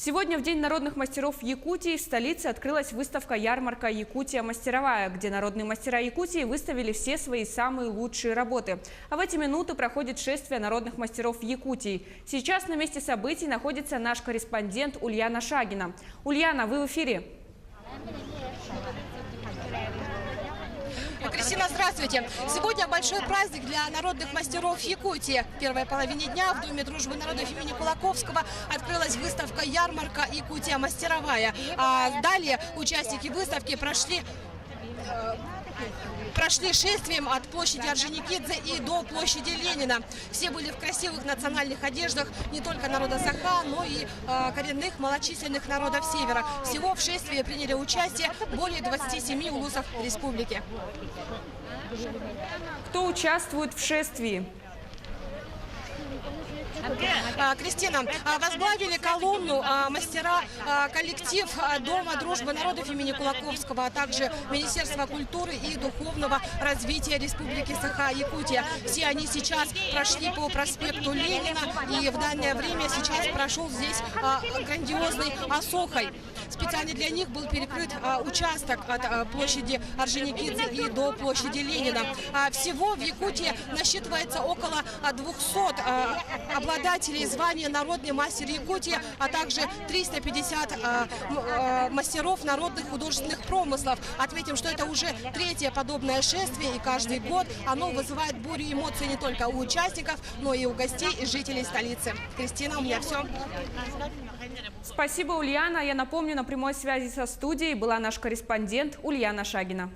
Сегодня, в День народных мастеров Якутии, в столице открылась выставка-ярмарка «Якутия мастеровая», где народные мастера Якутии выставили все свои самые лучшие работы. А в эти минуты проходит шествие народных мастеров Якутии. Сейчас на месте событий находится наш корреспондент Ульяна Шагина. Ульяна, вы в эфире. Кристина, здравствуйте. Сегодня большой праздник для народных мастеров Якутии. В первой половине дня в Доме дружбы народов имени Кулаковского открылась выставка-ярмарка «Якутия мастеровая». А далее участники выставки прошли шествием от площади Орджоникидзе и до площади Ленина. Все были в красивых национальных одеждах не только народа Саха, но и коренных малочисленных народов Севера. Всего в шествии приняли участие более 27 улусов республики. Кто участвует в шествии? Кристина, возглавили колонну мастера коллектив Дома дружбы народов имени Кулаковского, а также Министерство культуры и духовного развития Республики Саха-Якутия. Все они сейчас прошли по проспекту Ленина, и в данное время сейчас прошел здесь грандиозный Осохой. Специально для них был перекрыт участок от площади Орджоникидзе и до площади Ленина. Всего в Якутии насчитывается около 200 обладателей звания «Народный мастер Якутии», а также 350 мастеров народных художественных промыслов. Отметим, что это уже третье подобное шествие, и каждый год оно вызывает бурю эмоций не только у участников, но и у гостей и жителей столицы. Кристина, у меня все. Спасибо, Ульяна. Я напомню, на прямой связи со студией была наш корреспондент Ульяна Шагина.